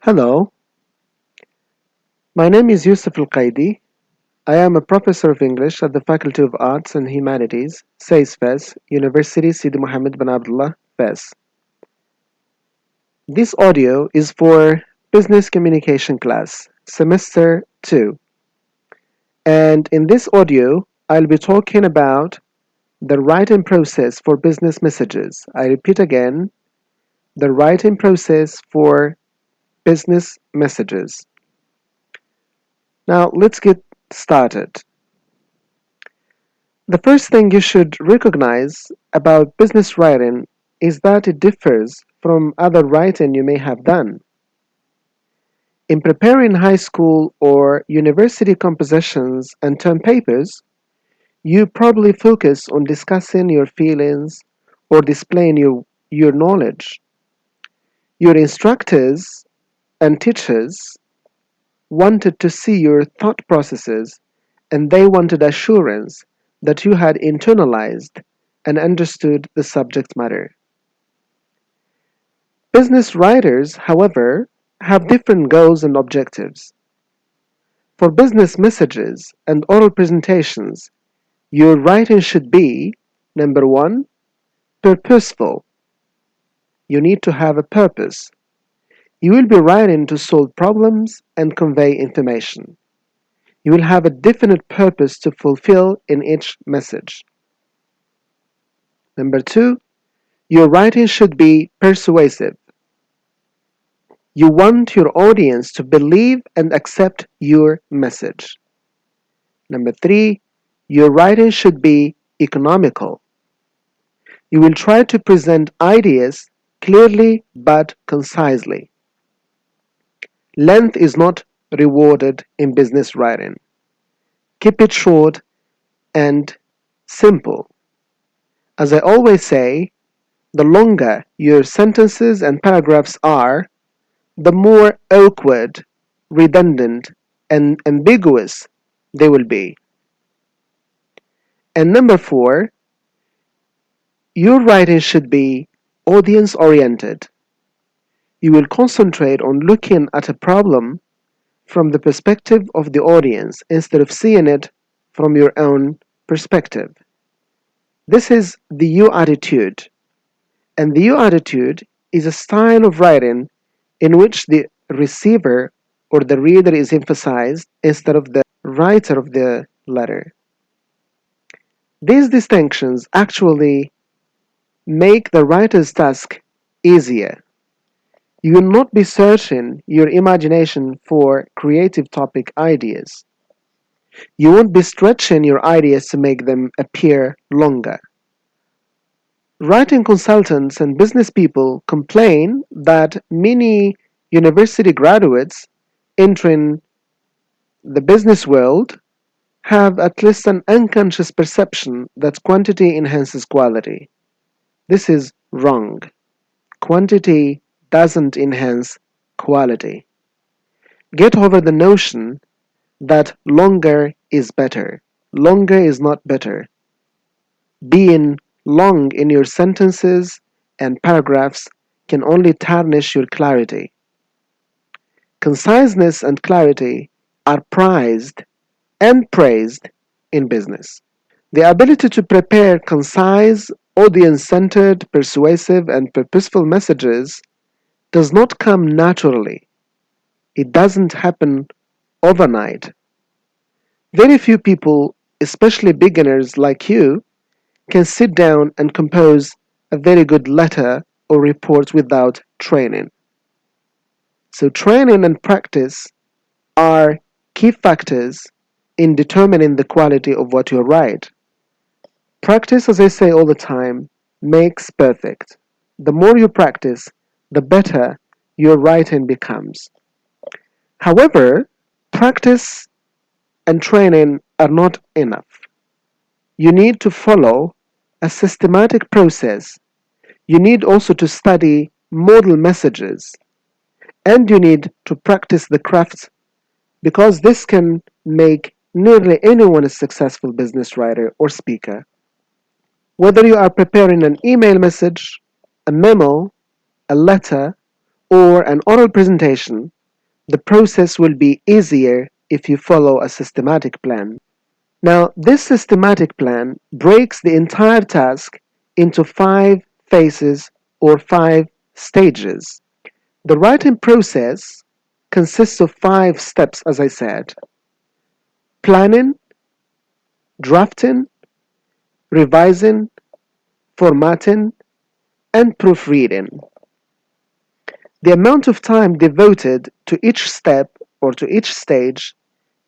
Hello, my name is Yusuf Al-Qaidi. I am a professor of English at the Faculty of Arts and Humanities, SAIS Fes, University Sidi Mohammed bin Abdullah, Fes. This audio is for Business Communication class, Semester 2. And in this audio, I'll be talking about the writing process for business messages. I repeat again, the writing process for business messages. Now, let's get started. The first thing you should recognize about business writing is that it differs from other writing you may have done. In preparing high school or university compositions and term papers, you probably focus on discussing your feelings or displaying your knowledge. Your instructors and teachers wanted to see your thought processes, and they wanted assurance that you had internalized and understood the subject matter. Business writers, however, have different goals and objectives. For business messages and oral presentations, your writing should be, number one, purposeful. You need to have a purpose. You will be writing to solve problems and convey information. You will have a definite purpose to fulfill in each message. Number two, your writing should be persuasive. You want your audience to believe and accept your message. Number three, your writing should be economical. You will try to present ideas clearly but concisely. Length is not rewarded in business writing. Keep it short and simple. As I always say, the longer your sentences and paragraphs are, the more awkward, redundant, and ambiguous they will be. And number four, your writing should be audience oriented. You will concentrate on looking at a problem from the perspective of the audience instead of seeing it from your own perspective. This is the you attitude. And the you attitude is a style of writing in which the receiver or the reader is emphasized instead of the writer of the letter. These distinctions actually make the writer's task easier. You will not be searching your imagination for creative topic ideas. You won't be stretching your ideas to make them appear longer. Writing consultants and business people complain that many university graduates entering the business world have at least an unconscious perception that quantity enhances quality. This is wrong. Quantity doesn't enhance quality. Get over the notion that longer is better. Longer is not better. Being long in your sentences and paragraphs can only tarnish your clarity. Conciseness and clarity are prized and praised in business. The ability to prepare concise, audience centered, persuasive, and purposeful messages does not come naturally. It doesn't happen overnight. Very few people, especially beginners like you, can sit down and compose a very good letter or report without training. So, training and practice are key factors in determining the quality of what you write. Practice, as I say all the time, makes perfect. The more you practice, the better your writing becomes. However, practice and training are not enough. You need to follow a systematic process. You need also to study model messages, and you need to practice the craft because this can make nearly anyone a successful business writer or speaker. Whether you are preparing an email message, a memo, a letter, or an oral presentation, the process will be easier if you follow a systematic plan. Now, this systematic plan breaks the entire task into 5 phases or 5 stages. The writing process consists of 5 steps, as I said: planning, drafting, revising, formatting, and proofreading. The amount of time devoted to each step or to each stage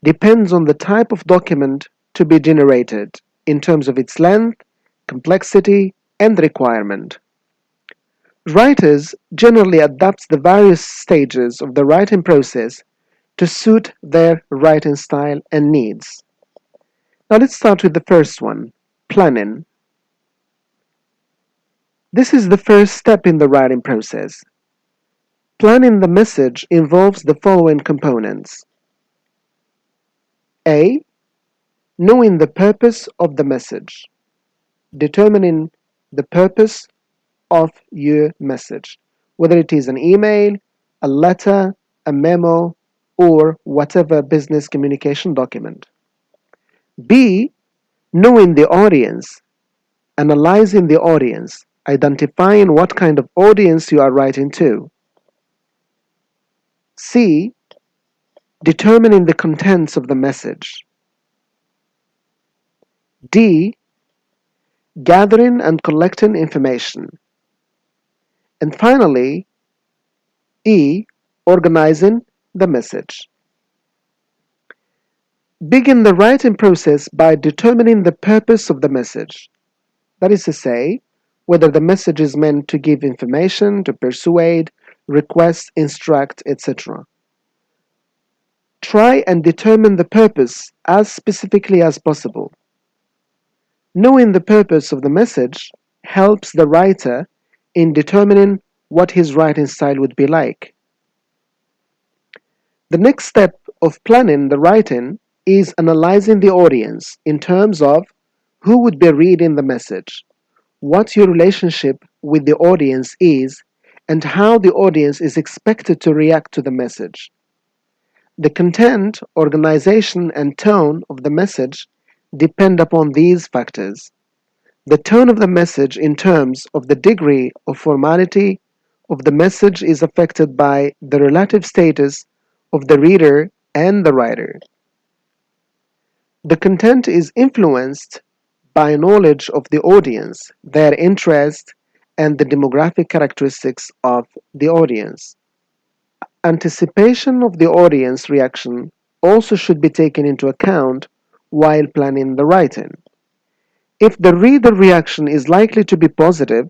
depends on the type of document to be generated in terms of its length, complexity, and requirement. Writers generally adapt the various stages of the writing process to suit their writing style and needs. Now let's start with the first one, planning. This is the first step in the writing process. Planning the message involves the following components. A. Knowing the purpose of the message. Determining the purpose of your message, whether it is an email, a letter, a memo, or whatever business communication document. B. Knowing the audience, analyzing the audience, identifying what kind of audience you are writing to. C. Determining the contents of the message. D. Gathering and collecting information. And finally, E. Organizing the message. Begin the writing process by determining the purpose of the message. That is to say, whether the message is meant to give information, to persuade, request, instruct, etc. Try and determine the purpose as specifically as possible. Knowing the purpose of the message helps the writer in determining what his writing style would be like. The next step of planning the writing is analyzing the audience in terms of who would be reading the message, what your relationship with the audience is, and how the audience is expected to react to the message. The content, organization, and tone of the message depend upon these factors. The tone of the message in terms of the degree of formality of the message is affected by the relative status of the reader and the writer. The content is influenced by knowledge of the audience, their interest, and the demographic characteristics of the audience. Anticipation of the audience reaction also should be taken into account while planning the writing. If the reader reaction is likely to be positive,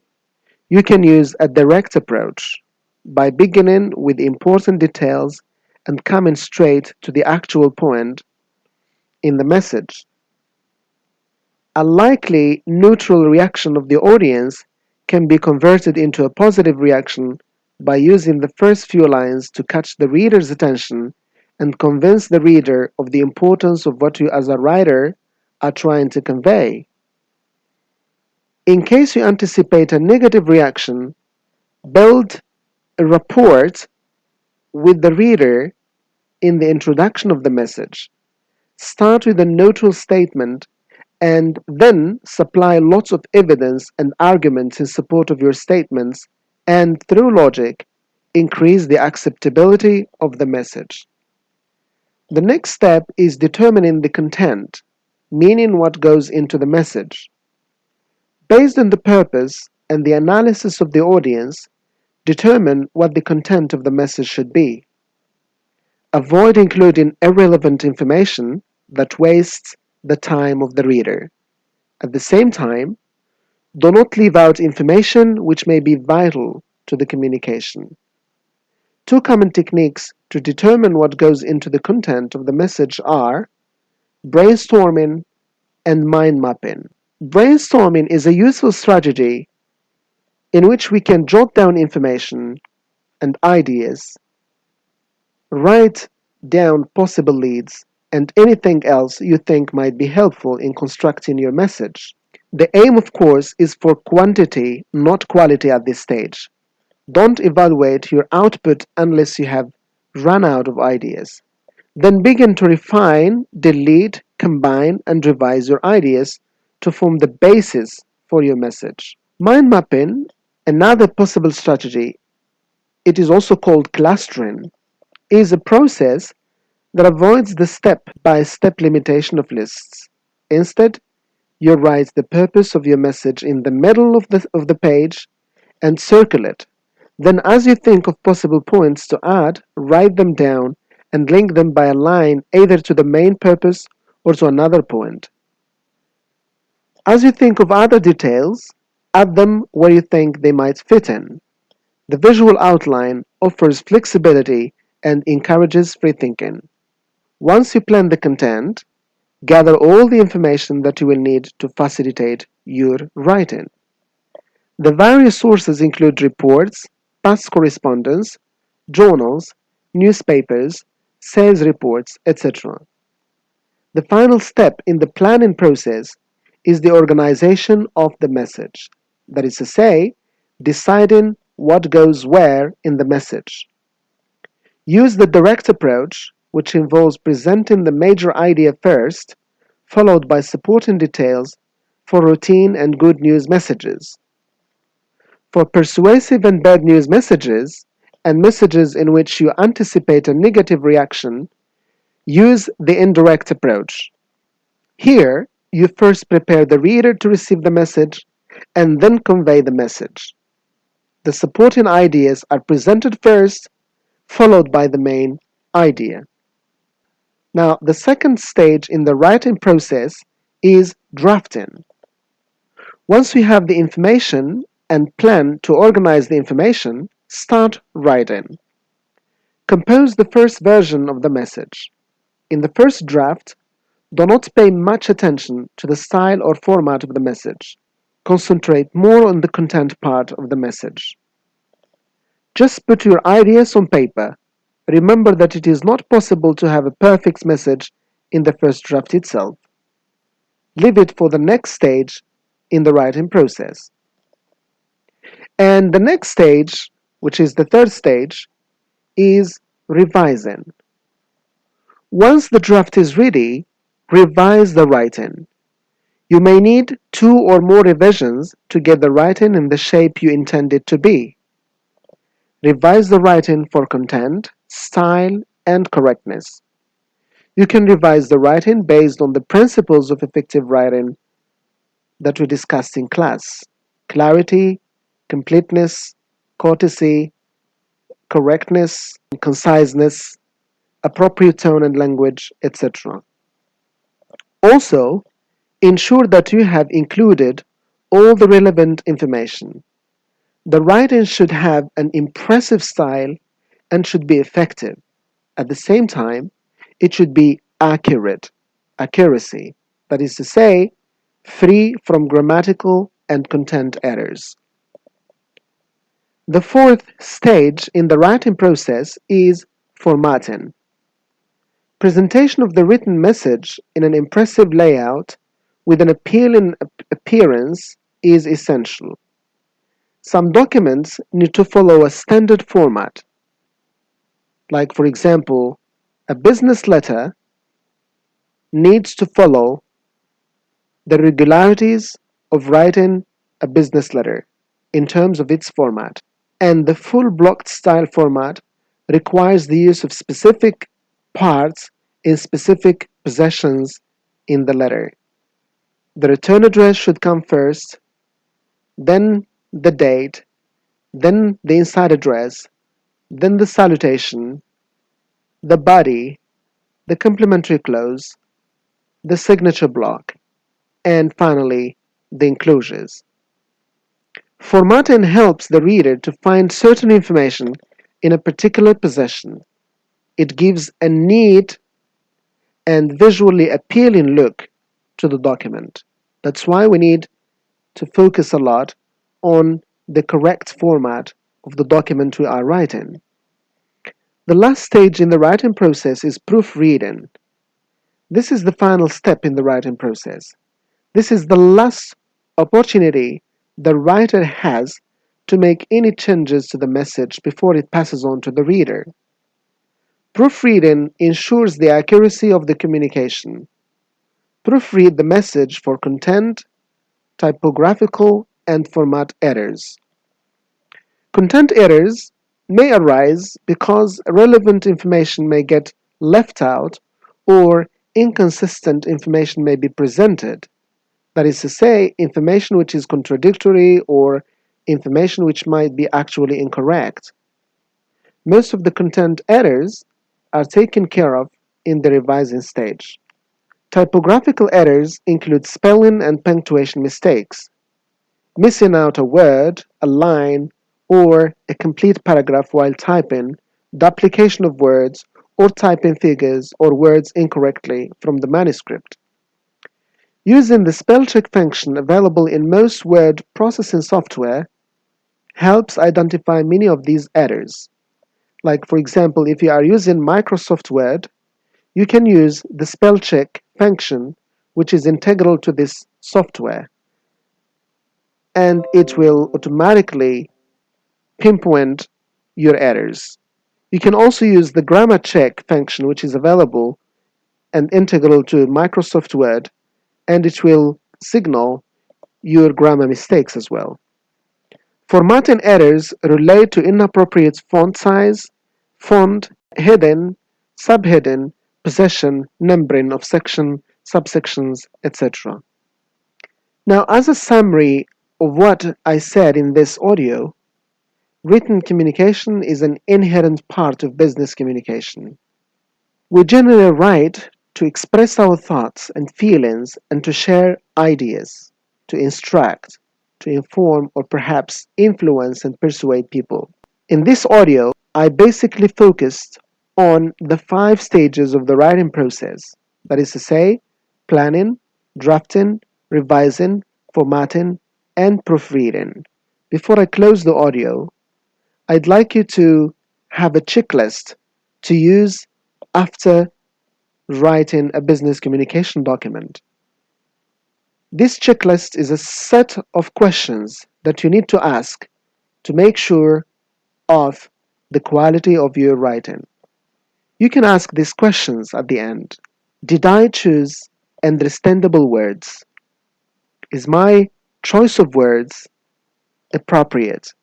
you can use a direct approach by beginning with important details and coming straight to the actual point in the message. A likely neutral reaction of the audience can be converted into a positive reaction by using the first few lines to catch the reader's attention and convince the reader of the importance of what you as a writer are trying to convey. In case you anticipate a negative reaction, build a rapport with the reader in the introduction of the message. Start with a neutral statement and then supply lots of evidence and arguments in support of your statements, and through logic, increase the acceptability of the message. The next step is determining the content, meaning what goes into the message. Based on the purpose and the analysis of the audience, determine what the content of the message should be. Avoid including irrelevant information that wastes the time of the reader. At the same time, do not leave out information which may be vital to the communication. Two common techniques to determine what goes into the content of the message are brainstorming and mind mapping. Brainstorming is a useful strategy in which we can jot down information and ideas, write down possible leads, and anything else you think might be helpful in constructing your message. The aim, of course, is for quantity, not quality at this stage. Don't evaluate your output unless you have run out of ideas. Then begin to refine, delete, combine, and revise your ideas to form the basis for your message. Mind mapping, another possible strategy, it is also called clustering, is a process that avoids the step-by-step limitation of lists. Instead, you write the purpose of your message in the middle of the page and circle it. Then, as you think of possible points to add, write them down and link them by a line either to the main purpose or to another point. As you think of other details, add them where you think they might fit in. The visual outline offers flexibility and encourages free thinking. Once you plan the content, gather all the information that you will need to facilitate your writing. The various sources include reports, past correspondence, journals, newspapers, sales reports, etc. The final step in the planning process is the organization of the message. That is to say, deciding what goes where in the message. Use the direct approach, which involves presenting the major idea first, followed by supporting details for routine and good news messages. For persuasive and bad news messages, and messages in which you anticipate a negative reaction, use the indirect approach. Here, you first prepare the reader to receive the message and then convey the message. The supporting ideas are presented first, followed by the main idea. Now, the second stage in the writing process is drafting. Once we have the information and plan to organize the information, start writing. Compose the first version of the message. In the first draft, do not pay much attention to the style or format of the message. Concentrate more on the content part of the message. Just put your ideas on paper. Remember that it is not possible to have a perfect message in the first draft itself. Leave it for the next stage in the writing process. And the next stage, which is the third stage, is revising. Once the draft is ready, revise the writing. You may need 2 or more revisions to get the writing in the shape you intend it to be. Revise the writing for content, style, and correctness. You can revise the writing based on the principles of effective writing that we discussed in class: clarity, completeness, courtesy, correctness, conciseness, appropriate tone and language, etc. Also, ensure that you have included all the relevant information. The writing should have an impressive style and should be effective. At the same time, it should be accuracy, that is to say, free from grammatical and content errors. The fourth stage in the writing process is formatting. Presentation of the written message in an impressive layout with an appealing appearance is essential. Some documents need to follow a standard format. Like, for example, a business letter needs to follow the regularities of writing a business letter in terms of its format. And the full blocked style format requires the use of specific parts in specific possessions in the letter. The return address should come first, then the date, then the inside address, then the salutation, the body, the complimentary clause, the signature block, and finally the enclosures. Formatting helps the reader to find certain information in a particular possession. It gives a neat and visually appealing look to the document. That's why we need to focus a lot on the correct format of the document we are writing. The last stage in the writing process is proofreading. This is the final step in the writing process. This is the last opportunity the writer has to make any changes to the message before it passes on to the reader. Proofreading ensures the accuracy of the communication. Proofread the message for content, typographical, and format errors. Content errors may arise because relevant information may get left out or inconsistent information may be presented. That is to say, information which is contradictory or information which might be actually incorrect. Most of the content errors are taken care of in the revising stage. Typographical errors include spelling and punctuation mistakes, missing out a word, a line, or a complete paragraph while typing, duplication of words, or typing figures or words incorrectly from the manuscript. Using the spell check function available in most word processing software helps identify many of these errors. Like, for example, if you are using Microsoft Word, you can use the spell check function, which is integral to this software, and it will automatically pinpoint your errors. You can also use the grammar check function, which is available and integral to Microsoft Word, and it will signal your grammar mistakes as well. Formatting errors relate to inappropriate font size, font, heading, subheading, possession, numbering of section, subsections, etc. Now, as a summary of what I said in this audio, written communication is an inherent part of business communication. We generally write to express our thoughts and feelings and to share ideas, to instruct, to inform, or perhaps influence and persuade people. In this audio, I basically focused on the 5 stages of the writing process. That is to say, planning, drafting, revising, formatting, and proofreading. Before I close the audio, I'd like you to have a checklist to use after writing a business communication document. This checklist is a set of questions that you need to ask to make sure of the quality of your writing. You can ask these questions at the end. Did I choose understandable words? Is my choice of words appropriate?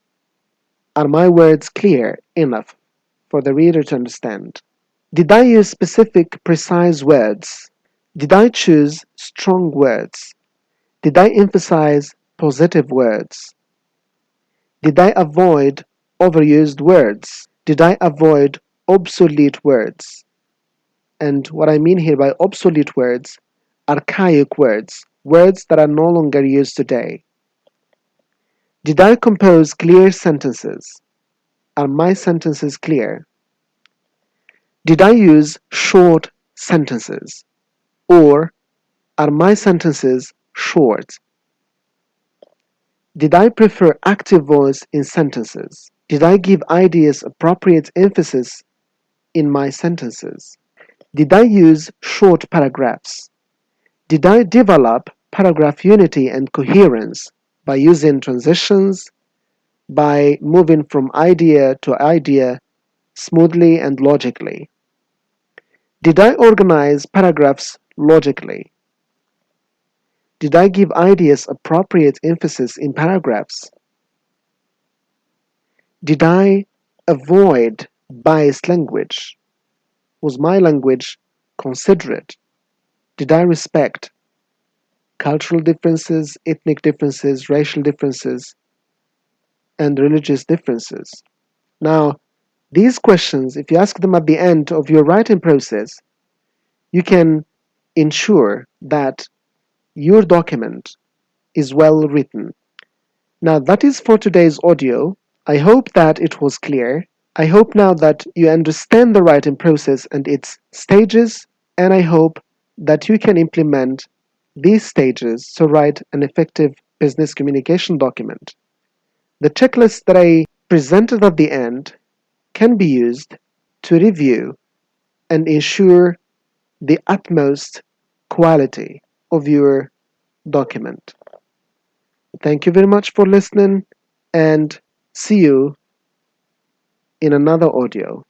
Are my words clear enough for the reader to understand? Did I use specific, precise words? Did I choose strong words? Did I emphasize positive words? Did I avoid overused words? Did I avoid obsolete words? And what I mean here by obsolete words, archaic words, words that are no longer used today. Did I compose clear sentences? Are my sentences clear? Did I use short sentences? Or are my sentences short? Did I prefer active voice in sentences? Did I give ideas appropriate emphasis in my sentences? Did I use short paragraphs? Did I develop paragraph unity and coherence by using transitions, by moving from idea to idea smoothly and logically? Did I organize paragraphs logically? Did I give ideas appropriate emphasis in paragraphs? Did I avoid biased language? Was my language considerate? Did I respect cultural differences, ethnic differences, racial differences, and religious differences? Now, these questions, if you ask them at the end of your writing process, you can ensure that your document is well written. Now, that is for today's audio. I hope that it was clear. I hope now that you understand the writing process and its stages, and I hope that you can implement these stages to write an effective business communication document. The checklist that I presented at the end can be used to review and ensure the utmost quality of your document. Thank you very much for listening, and See you in another audio.